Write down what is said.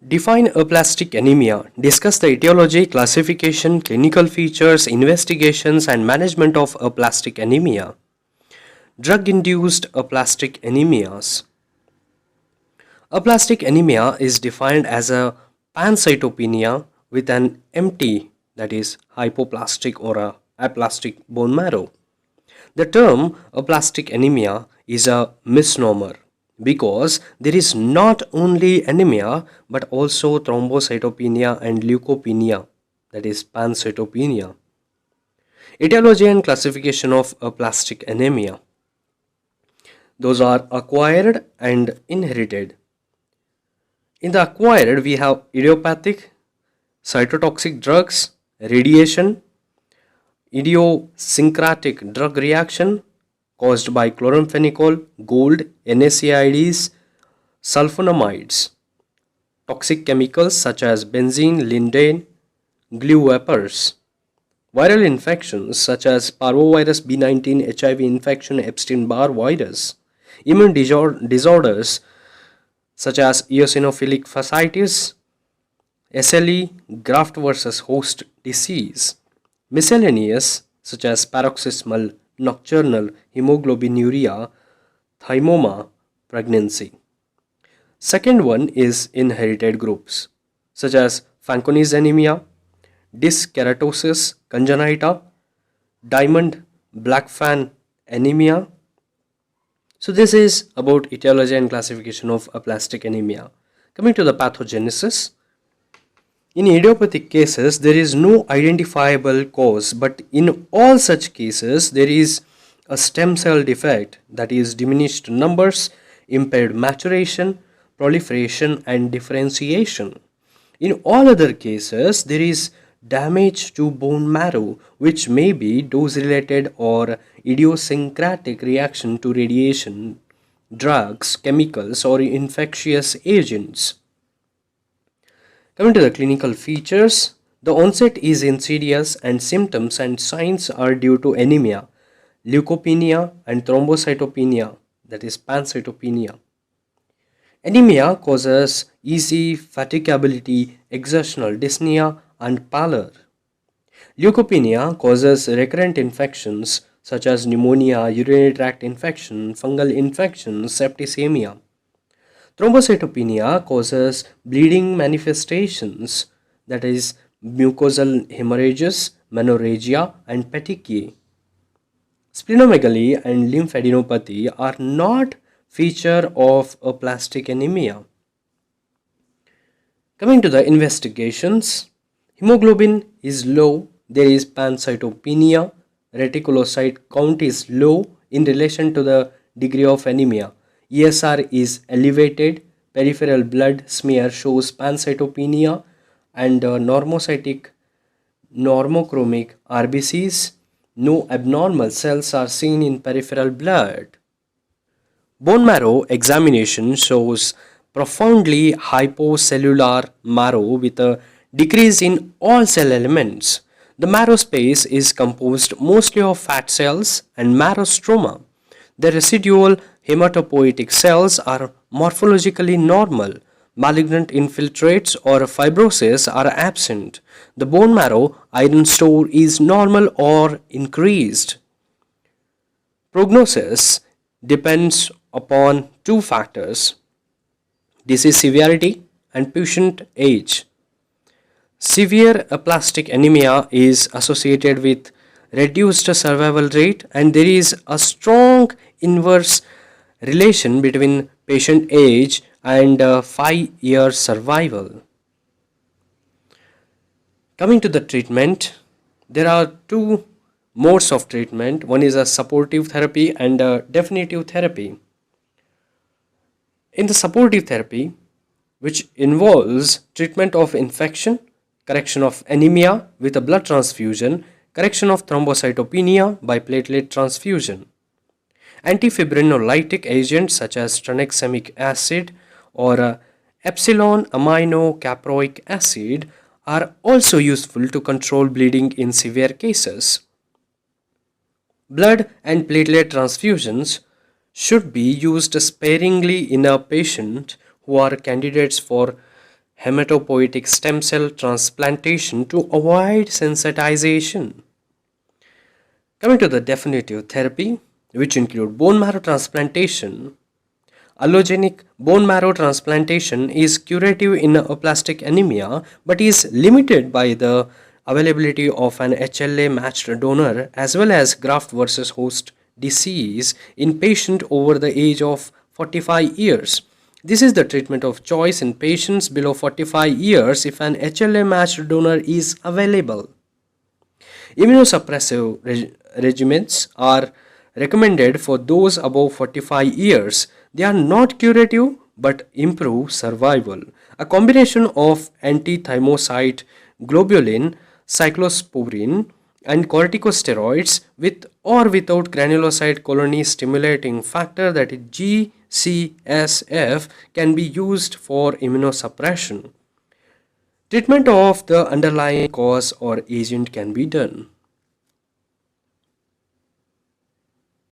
Define aplastic anemia. Discuss the etiology, classification, clinical features, investigations, and management of aplastic anemia. Drug-induced aplastic anemias. Aplastic anemia is defined as a pancytopenia with an empty, that is, hypoplastic or a aplastic bone marrow. The term aplastic anemia is a misnomer because there is not only anemia but also thrombocytopenia and leukopenia, that is pancytopenia. Etiology and classification of aplastic anemia. Those are acquired and inherited. In the acquired, we have idiopathic, cytotoxic drugs, radiation, idiosyncratic drug reaction caused by chloramphenicol, gold, NSAIDs, sulfonamides, toxic chemicals such as benzene, linden, glue vapors, viral infections such as parvovirus B19, HIV infection, Epstein-Barr virus, immune disorders such as eosinophilic fasciitis, SLE, graft versus host disease, miscellaneous such as paroxysmal nocturnal hemoglobinuria, thymoma, pregnancy. Second one is inherited groups such as Fanconi's anemia, dyskeratosis congenita, diamond blackfan anemia. So this is about etiology and classification of aplastic anemia. Coming to the pathogenesis. In idiopathic cases, there is no identifiable cause, but in all such cases, there is a stem cell defect, that is diminished numbers, impaired maturation, proliferation, and differentiation. In all other cases, there is damage to bone marrow, which may be dose-related or idiosyncratic reaction to radiation, drugs, chemicals, or infectious agents. Coming to the clinical features, the onset is insidious and symptoms and signs are due to anemia, leukopenia, and thrombocytopenia, that is pancytopenia. Anemia causes easy fatigability, exertional dyspnea, and pallor. Leukopenia causes recurrent infections such as pneumonia, urinary tract infection, fungal infections, septicemia. Thrombocytopenia causes bleeding manifestations, that is mucosal hemorrhages, menorrhagia, and petechiae. Splenomegaly and lymphadenopathy are not feature of aplastic anemia. Coming to the investigations, hemoglobin is low, there is pancytopenia, reticulocyte count is low in relation to the degree of anemia. ESR is elevated, peripheral blood smear shows pancytopenia, and normocytic normochromic RBCs. No abnormal cells are seen in peripheral blood. Bone marrow examination shows profoundly hypocellular marrow with a decrease in all cell elements. The marrow space is composed mostly of fat cells and marrow stroma. The residual hematopoietic cells are morphologically normal. Malignant infiltrates or fibrosis are absent. The bone marrow iron store is normal or increased. Prognosis depends upon two factors: disease severity and patient age. Severe aplastic anemia is associated with reduced survival rate, and there is a strong inverse relation between patient age and 5-year survival. Coming to the treatment, there are two modes of treatment. One is a supportive therapy and a definitive therapy. In the supportive therapy, which involves treatment of infection, correction of anemia with a blood transfusion, correction of thrombocytopenia by platelet transfusion. Antifibrinolytic agents such as tranexamic acid or epsilon amino caproic acid are also useful to control bleeding in severe cases. Blood and platelet transfusions should be used sparingly in a patient who are candidates for hematopoietic stem cell transplantation to avoid sensitization. Coming to the definitive therapy, which include bone marrow transplantation. Allogenic bone marrow transplantation is curative in aplastic anemia but is limited by the availability of an HLA matched donor as well as graft versus host disease in patient over the age of 45 years. This is the treatment of choice in patients below 45 years if an HLA matched donor is available. Immunosuppressive regimens are recommended for those above 45 years. They are not curative but improve survival. A combination of anti-thymocyte globulin, cyclosporin, and corticosteroids with or without granulocyte colony stimulating factor, that is GCSF, can be used for immunosuppression. Treatment of the underlying cause or agent can be done.